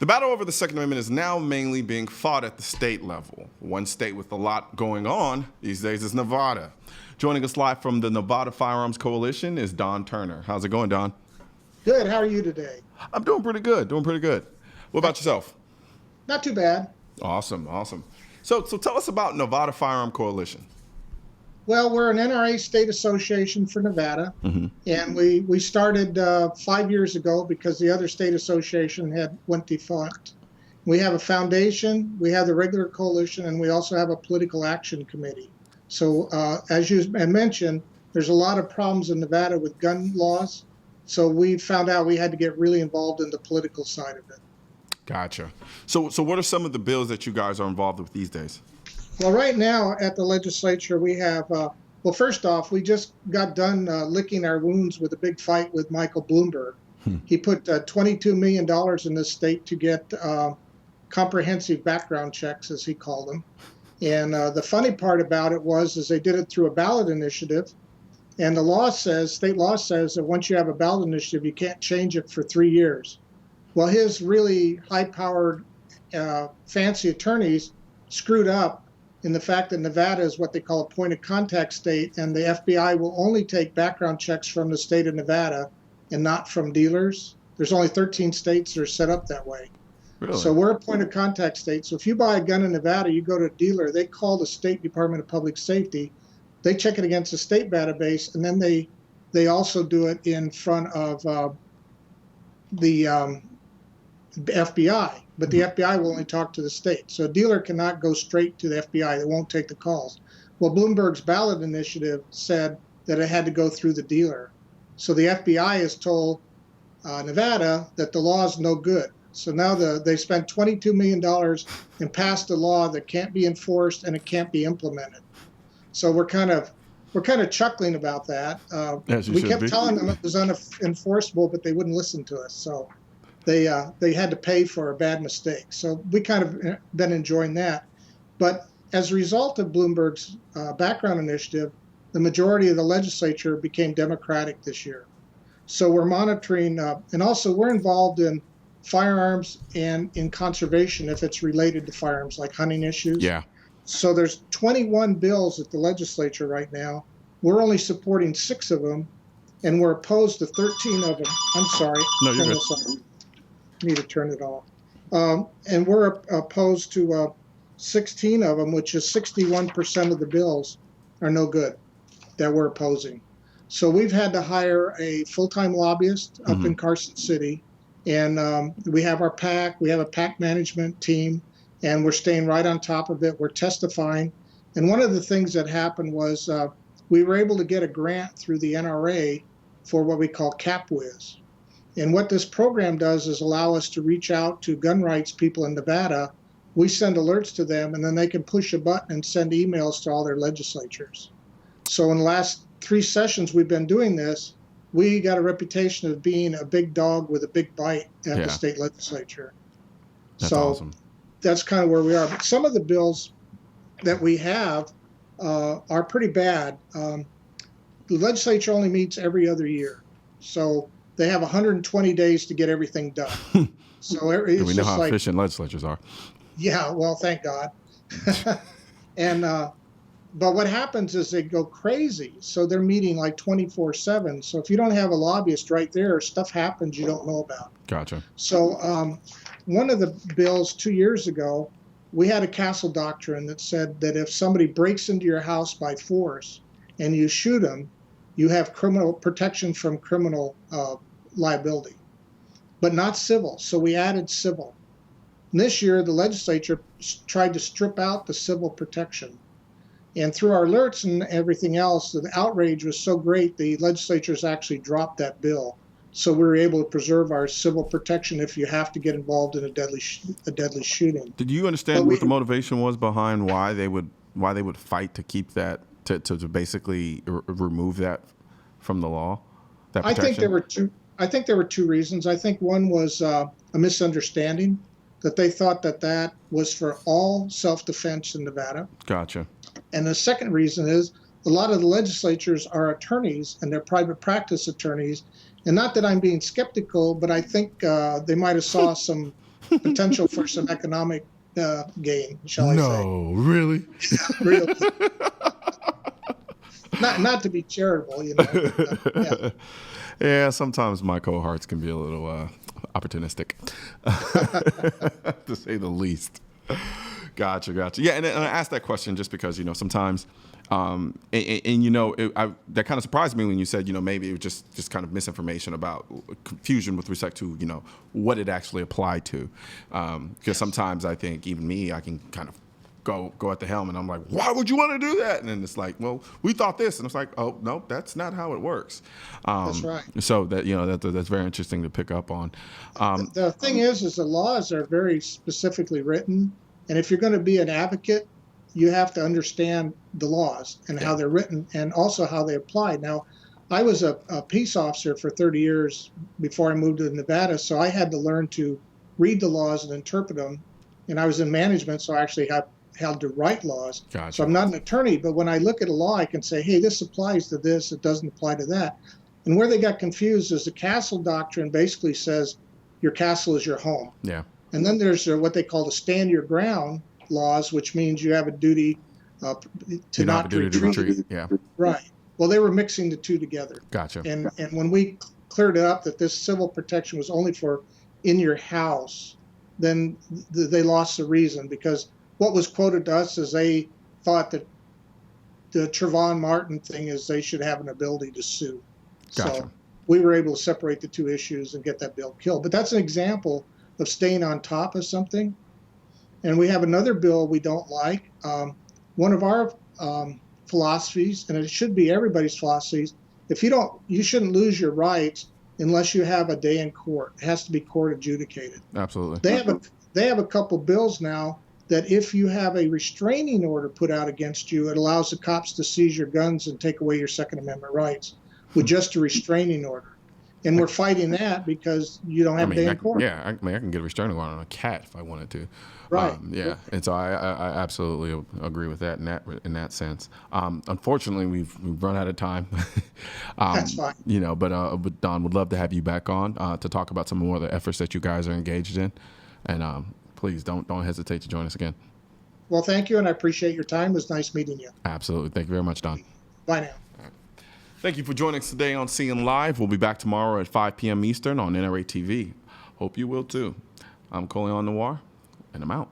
battle over the Second Amendment is now mainly being fought at the state level. One state with a lot going on these days is Nevada. Joining us live from the Nevada Firearms Coalition is Don Turner. How's it going, Don? Good. How are you today? I'm doing pretty good. What about yourself? Not too bad. Awesome. So tell us about Nevada Firearm Coalition. Well, we're an NRA state association for Nevada, and we started 5 years ago because the other state association went defunct. We have a foundation, we have the regular coalition, and we also have a political action committee. So as you mentioned, there's a lot of problems in Nevada with gun laws. So we found out we had to get really involved in the political side of it. Gotcha. So what are some of the bills that you guys are involved with these days? Well, right now at the legislature, we have, well, first off, we just got done licking our wounds with a big fight with Michael Bloomberg. He put $22 million in this state to get comprehensive background checks, as he called them. And the funny part about it is they did it through a ballot initiative. And the law says, state law says that once you have a ballot initiative, you can't change it for 3 years. Well, his really high-powered, fancy attorneys screwed up in the fact that Nevada is what they call a point of contact state, and the FBI will only take background checks from the state of Nevada and not from dealers. There's only 13 states that are set up that way. Really? So we're a point of contact state. So if you buy a gun in Nevada, you go to a dealer, they call the State Department of Public Safety, they check it against the state database, and then they also do it in front of the FBI. But the FBI will only talk to the state. So a dealer cannot go straight to the FBI. They won't take the calls. Well, Bloomberg's ballot initiative said that it had to go through the dealer. So the FBI has told Nevada that the law is no good. So now they spent $22 million and passed a law that can't be enforced and it can't be implemented. So we're kind of chuckling about that. We kept telling them it was unenforceable, but they wouldn't listen to us. So they had to pay for a bad mistake. So we kind of been enjoying that. But as a result of Bloomberg's background initiative, the majority of the legislature became Democratic this year. So we're monitoring, and also we're involved in firearms and in conservation if it's related to firearms, like hunting issues. Yeah. So there's 21 bills at the legislature right now. We're only supporting 6 of them, and we're opposed to 13 of them. I'm sorry. No, you're good. I need to turn it off. And we're opposed to 16 of them, which is 61% of the bills are no good that we're opposing. So we've had to hire a full-time lobbyist up in Carson City, and we have our PAC. We have a PAC management team, and we're staying right on top of it. We're testifying. And one of the things that happened was we were able to get a grant through the NRA for what we call CapWiz. And what this program does is allow us to reach out to gun rights people in Nevada. We send alerts to them, and then they can push a button and send emails to all their legislatures. So in the last 3 sessions we've been doing this, we got a reputation of being a big dog with a big bite at the state legislature. That's awesome. That's kind of where we are. But some of the bills that we have are pretty bad. The legislature only meets every other year. So they have 120 days to get everything done. So it's we know how efficient legislatures are. Yeah, well, thank God. And but what happens is they go crazy. So they're meeting like 24/7. So if you don't have a lobbyist right there, stuff happens you don't know about. Gotcha. So one of the bills 2 years ago, we had a castle doctrine that said that if somebody breaks into your house by force and you shoot them, you have criminal protection from criminal liability, but not civil. So we added civil. And this year, the legislature tried to strip out the civil protection. And through our alerts and everything else, the outrage was so great, the legislatures actually dropped that bill. So we were able to preserve our civil protection if you have to get involved in a deadly shooting. Did you understand what the motivation was behind why they would fight to keep that, to basically remove that from the law? That protection? I think there were two reasons. I think one was a misunderstanding, that they thought that was for all self-defense in Nevada. Gotcha. And the second reason is a lot of the legislatures are attorneys, and they're private practice attorneys. And not that I'm being skeptical, but I think they might have saw some potential for some economic gain, shall I say? No, really? Really. Not to be charitable, yeah. Yeah, sometimes my cohorts can be a little opportunistic, to say the least. Gotcha. Yeah, and I asked that question just because sometimes, that kind of surprised me when you said maybe it was just kind of misinformation about confusion with respect to what it actually applied to, because sometimes I think even me I can kind of go at the helm and I'm like, why would you want to do that? And then it's like, well, we thought this, and it's like, oh no, that's not how it works. That's right. So that's very interesting to pick up on. The thing is the laws are very specifically written, and if you're going to be an advocate, you have to understand the laws and how they're written and also how they apply. Now, I was a peace officer for 30 years before I moved to Nevada, so I had to learn to read the laws and interpret them. And I was in management, so I actually had to write laws. Gotcha. So I'm not an attorney, but when I look at a law, I can say, hey, this applies to this, it doesn't apply to that. And where they got confused is the castle doctrine basically says your castle is your home. Yeah. And then there's what they call the stand your ground laws, which means you have a duty to not retreat. Yeah. Right. Well, they were mixing the two together. Gotcha. And when we cleared it up that this civil protection was only for in your house, then they lost the reason, because what was quoted to us is they thought that the Trayvon Martin thing is they should have an ability to sue. Gotcha. So we were able to separate the two issues and get that bill killed. But that's an example of staying on top of something. And we have another bill we don't like. One of our philosophies, and it should be everybody's philosophies, you shouldn't lose your rights unless you have a day in court. It has to be court adjudicated. Absolutely. They have a couple bills now that if you have a restraining order put out against you, it allows the cops to seize your guns and take away your Second Amendment rights with just a restraining order. And we're fighting that because you don't have a day in court. I can get a restraining order on a cat if I wanted to. Right. And so I absolutely agree with that in that sense. Unfortunately, we've run out of time. That's fine. But Don, would love to have you back on to talk about some more of the efforts that you guys are engaged in. And please don't hesitate to join us again. Well, thank you, and I appreciate your time. It was nice meeting you. Absolutely. Thank you very much, Don. Bye now. Thank you for joining us today on Seeing Live. We'll be back tomorrow at 5 p.m. Eastern on NRATV. Hope you will too. I'm Colion Noir, and I'm out.